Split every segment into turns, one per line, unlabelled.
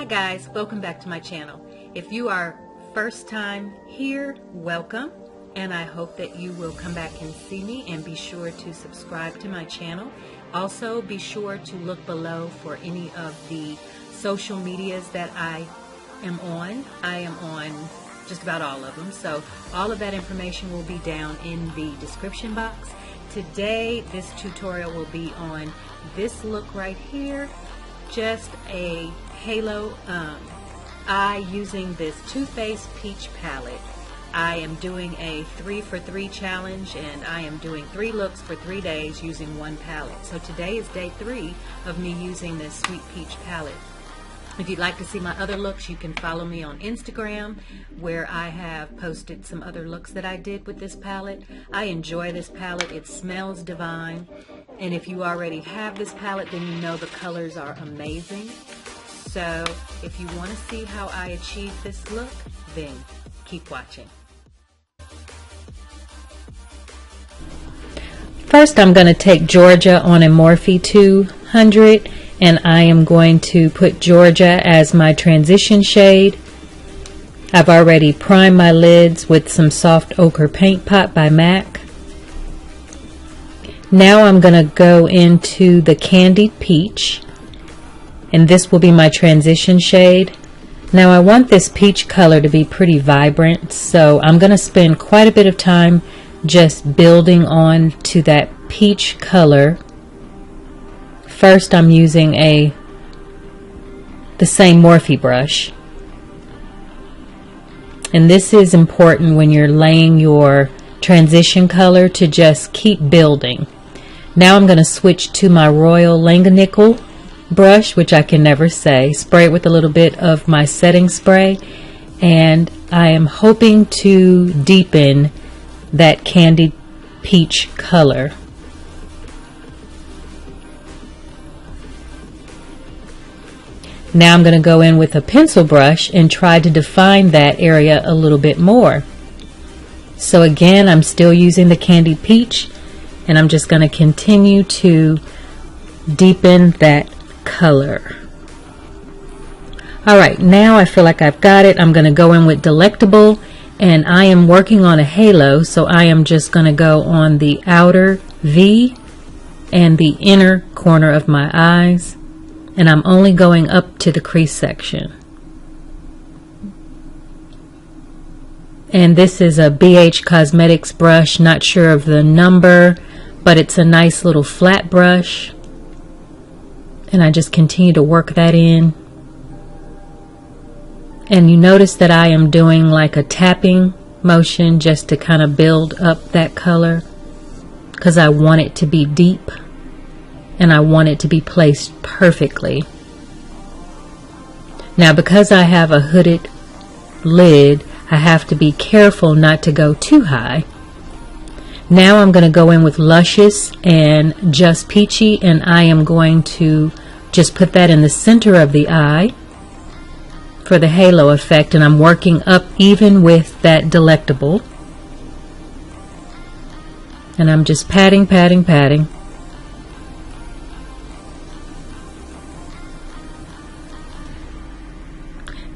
Hi guys, welcome back to my channel. If you are first time here, welcome, and I hope that you will come back and see me, and be sure to subscribe to my channel. Also be sure to look below for any of the social medias that I am on. I am on just about all of them, so all of that information will be down in the description box. Today this tutorial will be on this look right here, just a halo eye using this Too Faced Peach palette. I am doing a 3 for 3 challenge, and I am doing 3 looks for 3 days using one palette. So today is day 3 of me using this Sweet Peach palette. If you'd like to see my other looks, you can follow me on Instagram, where I have posted some other looks that I did with this palette. I enjoy this palette. It smells divine. And if you already have this palette, then you know the colors are amazing. So if you want to see how I achieve this look, then keep watching. First, I'm going to take Georgia on a Morphe 200, and I am going to put Georgia as my transition shade. I've already primed my lids with some Soft Ochre Paint Pot by MAC. Now I'm going to go into the Candied Peach, and this will be my transition shade. Now I want this peach color to be pretty vibrant, so I'm going to spend quite a bit of time just building on to that peach color. First, I'm using the same Morphe brush, and this is important when you're laying your transition color, to just keep building. Now I'm going to switch to my Royal Langanickle brush, which I can never say. Spray it with a little bit of my setting spray, and I am hoping to deepen that candied peach color. Now I'm going to go in with a pencil brush and try to define that area a little bit more. So again, I'm still using the candied peach, and I'm just going to continue to deepen that color. Alright, now I feel like I've got it. I'm going to go in with Delectable, and I am working on a halo, so I am just going to go on the outer V and the inner corner of my eyes, and I'm only going up to the crease section. And this is a BH Cosmetics brush, not sure of the number, but it's a nice little flat brush, and I just continue to work that in. And you notice that I am doing like a tapping motion just to kind of build up that color, because I want it to be deep and I want it to be placed perfectly. Now, because I have a hooded lid, I have to be careful not to go too high. Now I'm going to go in with Luscious and Just Peachy, and I am going to just put that in the center of the eye for the halo effect, and I'm working up even with that Delectable, and I'm just patting, patting, patting.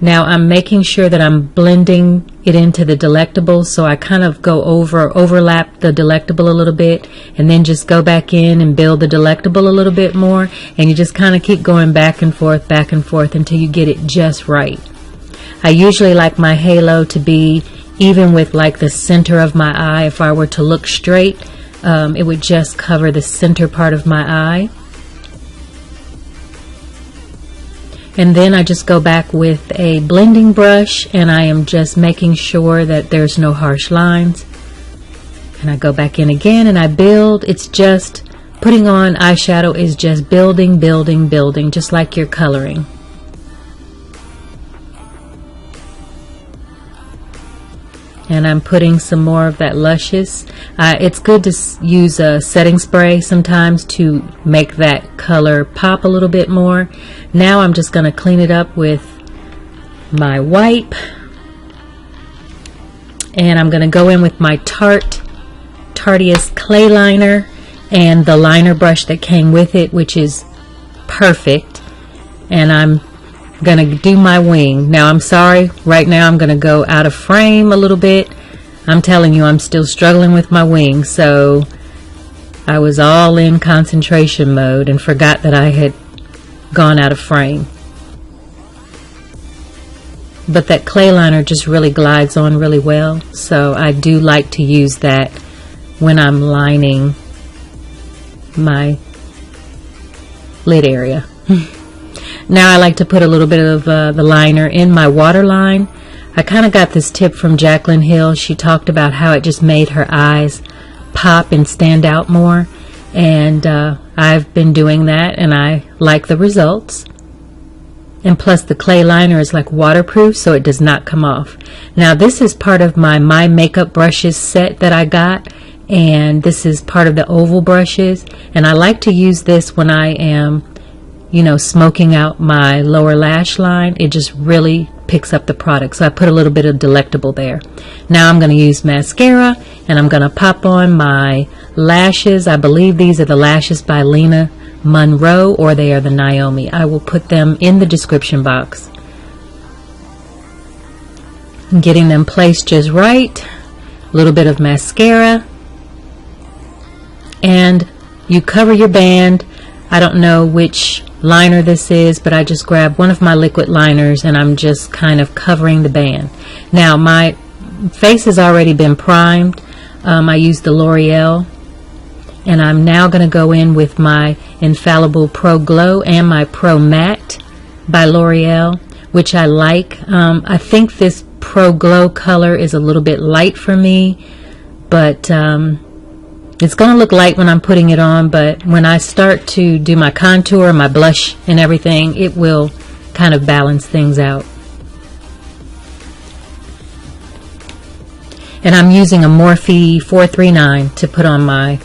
Now I'm making sure that I'm blending it into the Delectable, so I kind of go overlap the Delectable a little bit, and then just go back in and build the Delectable a little bit more, and you just kind of keep going back and forth until you get it just right. I usually like my halo to be even with like the center of my eye. If I were to look straight, it would just cover the center part of my eye. And then I just go back with a blending brush, and I am just making sure that there's no harsh lines. And I go back in again and I build. It's just putting on eyeshadow is just building, building, building, just like you're coloring. And I'm putting some more of that Luscious. It's good to use a setting spray sometimes to make that color pop a little bit more. Now I'm just going to clean it up with my wipe. And I'm going to go in with my Tarteist clay liner and the liner brush that came with it, which is perfect. And I'm gonna do my wing. Now I'm sorry, right now I'm gonna go out of frame a little bit. I'm telling you, I'm still struggling with my wing, so I was all in concentration mode and forgot that I had gone out of frame. But that clay liner just really glides on really well, so I do like to use that when I'm lining my lid area. Now I like to put a little bit of the liner in my waterline. I kind of got this tip from Jaclyn Hill. She talked about how it just made her eyes pop and stand out more, and I've been doing that and I like the results. And plus the clay liner is like waterproof, so it does not come off. Now this is part of my Makeup brushes set that I got, and this is part of the oval brushes, and I like to use this when I am, you know, smoking out my lower lash line. It just really picks up the product, so I put a little bit of Delectable there. Now I'm going to use mascara, and I'm going to pop on my lashes. I believe these are the lashes by Lena Monroe, or they are the Naomi. I will put them in the description box. Getting them placed just right. A little bit of mascara, and you cover your band. I don't know which liner this is, but I just grabbed one of my liquid liners and I'm just kind of covering the band. Now my face has already been primed. I used the L'Oreal, and I'm now going to go in with my Infallible Pro Glow and my Pro Matte by L'Oreal, which I like. I think this Pro Glow color is a little bit light for me, but it's going to look light when I'm putting it on, but when I start to do my contour, my blush and everything, it will kind of balance things out. And I'm using a Morphe 439 to put on my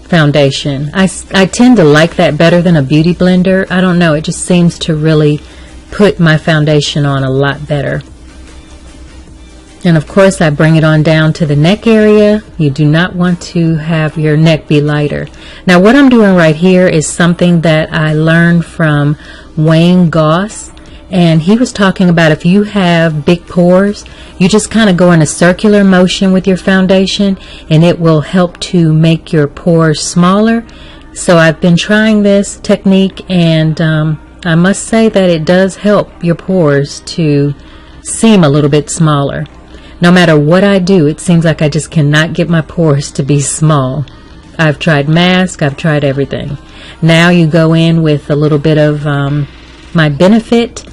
foundation. I tend to like that better than a beauty blender. I don't know, it just seems to really put my foundation on a lot better. And of course I bring it on down to the neck area. You do not want to have your neck be lighter. Now what I'm doing right here is something that I learned from Wayne Goss, and he was talking about if you have big pores, you just kind of go in a circular motion with your foundation and it will help to make your pores smaller. So I've been trying this technique, and I must say that it does help your pores to seem a little bit smaller. No matter what I do, it seems like I just cannot get my pores to be small. I've tried mask, I've tried everything. Now you go in with a little bit of my Benefit,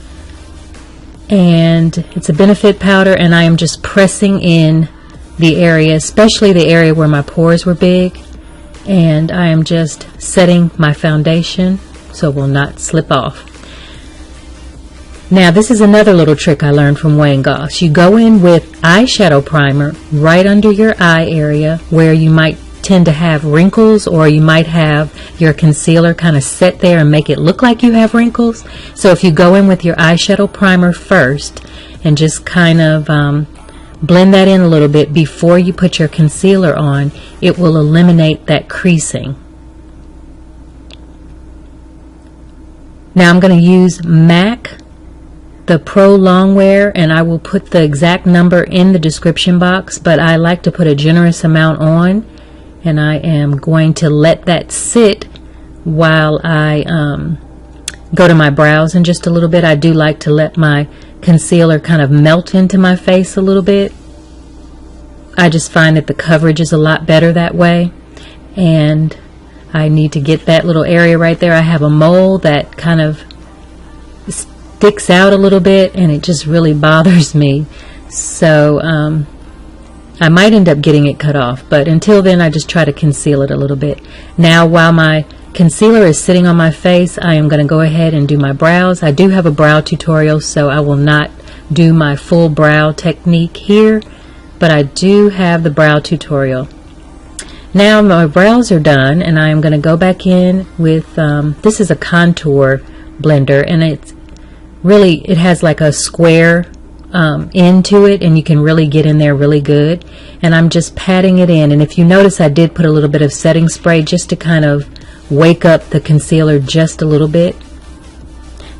and it's a Benefit powder, and I am just pressing in the area, especially the area where my pores were big, and I am just setting my foundation so it will not slip off. Now this is another little trick I learned from Wayne Goss. You go in with eyeshadow primer right under your eye area where you might tend to have wrinkles, or you might have your concealer kind of set there and make it look like you have wrinkles. So if you go in with your eyeshadow primer first and just kind of blend that in a little bit before you put your concealer on, it will eliminate that creasing. Now I'm going to use MAC, the Prolongwear, and I will put the exact number in the description box, but I like to put a generous amount on, and I am going to let that sit while I go to my brows in just a little bit. I do like to let my concealer kind of melt into my face a little bit. I just find that the coverage is a lot better that way, and I need to get that little area right there. I have a mole that kind of sticks out a little bit, and it just really bothers me, so I might end up getting it cut off, but until then I just try to conceal it a little bit. Now while my concealer is sitting on my face, I am going to go ahead and do my brows. I do have a brow tutorial, so I will not do my full brow technique here, but I do have the brow tutorial. Now my brows are done, and I am going to go back in with this is a contour blender, and it has like a square end to it, and you can really get in there really good. And I'm just patting it in, and if you notice I did put a little bit of setting spray just to kind of wake up the concealer just a little bit.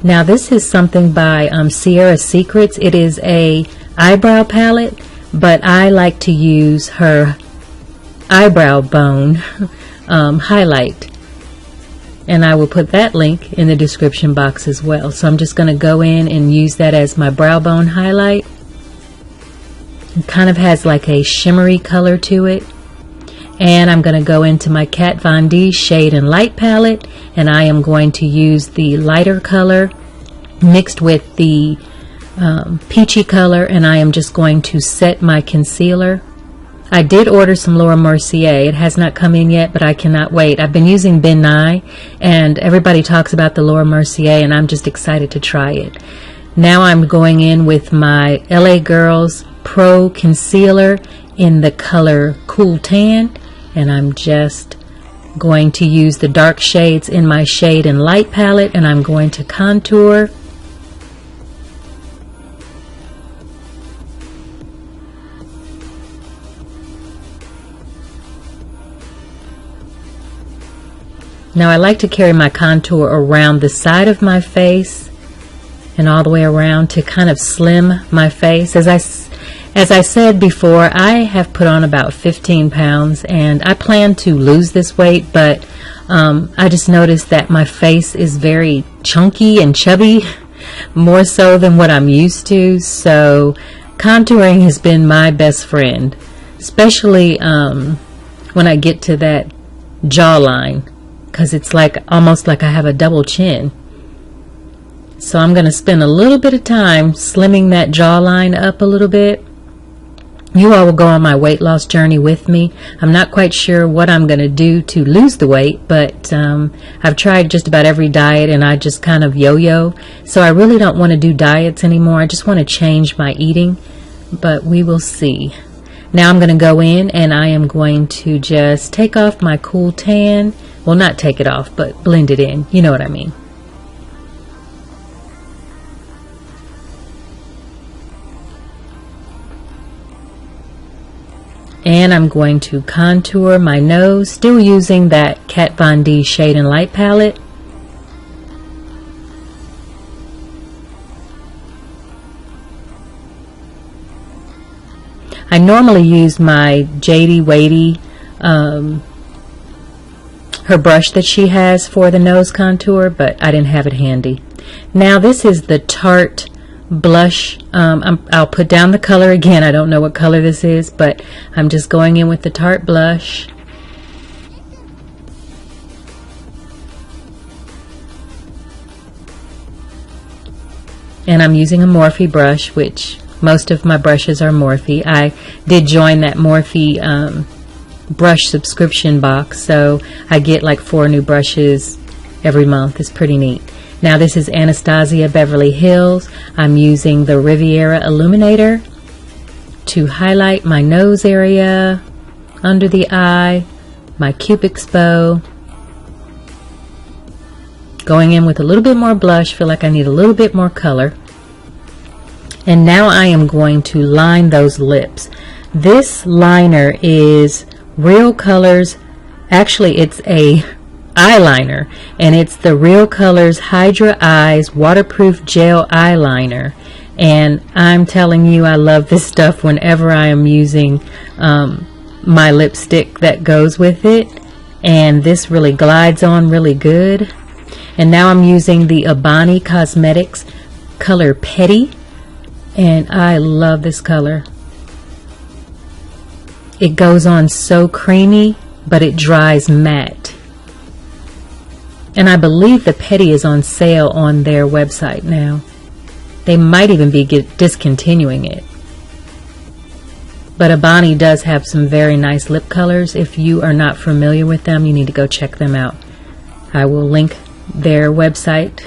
Now this is something by Sierra Secrets. It is a eyebrow palette, but I like to use her eyebrow bone highlight. And I will put that link in the description box as well. So I'm just going to go in and use that as my brow bone highlight. It kind of has like a shimmery color to it. And I'm going to go into my Kat Von D Shade and Light palette, and I am going to use the lighter color mixed with the peachy color, and I am just going to set my concealer. I did order some Laura Mercier. It has not come in yet, but I cannot wait. I've been using Ben Nye, and everybody talks about the Laura Mercier, and I'm just excited to try it. Now I'm going in with my LA Girls Pro Concealer in the color Cool Tan, and I'm just going to use the dark shades in my Shade and Light palette, and I'm going to contour. Now I like to carry my contour around the side of my face and all the way around to kind of slim my face. As I said before, I have put on about 15 pounds and I plan to lose this weight, but I just noticed that my face is very chunky and chubby, more so than what I'm used to. So contouring has been my best friend, especially when I get to that jawline, because it's like almost like I have a double chin. So I'm going to spend a little bit of time slimming that jawline up a little bit. You all will go on my weight loss journey with me. I'm not quite sure what I'm going to do to lose the weight, but I've tried just about every diet and I just kind of yo-yo. So I really don't want to do diets anymore. I just want to change my eating, but we will see. Now I'm going to go in and I am going to just take off my Cool Tan. Well, not take it off, but blend it in. You know what I mean. And I'm going to contour my nose, still using that Kat Von D Shade and Light palette. I normally use my Jady Wadey, her brush that she has for the nose contour, but I didn't have it handy. Now this is the Tarte blush. I'll put down the color again. I don't know what color this is, but I'm just going in with the Tarte blush. And I'm using a Morphe brush, which most of my brushes are Morphe. I did join that Morphe brush subscription box, so I get like 4 new brushes every month. It's pretty neat. Now this is Anastasia Beverly Hills. I'm using the Riviera Illuminator to highlight my nose area, under the eye, my cupid's bow. Going in with a little bit more blush, feel like I need a little bit more color. And now I am going to line those lips. This liner is Real Colors. Actually, it's a eyeliner, and it's the Real Colors Hydra Eyes Waterproof Gel Eyeliner. And I'm telling you, I love this stuff whenever I am using my lipstick that goes with it. And this really glides on really good. And now I'm using the Aboni Cosmetics color Petty, and I love this color. It goes on so creamy, but it dries matte. And I believe the Petty is on sale on their website now. They might even be discontinuing it. But Aboni does have some very nice lip colors. If you are not familiar with them, you need to go check them out. I will link their website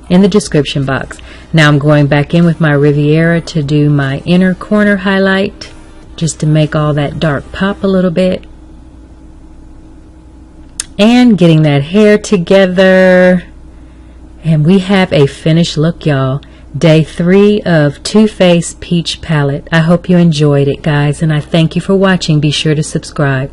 in the description box. Now I'm going back in with my Riviera to do my inner corner highlight, just to make all that dark pop a little bit. And getting that hair together. And we have a finished look, y'all. Day 3 of Too Faced Peach Palette. I hope you enjoyed it, guys, and I thank you for watching. Be sure to subscribe.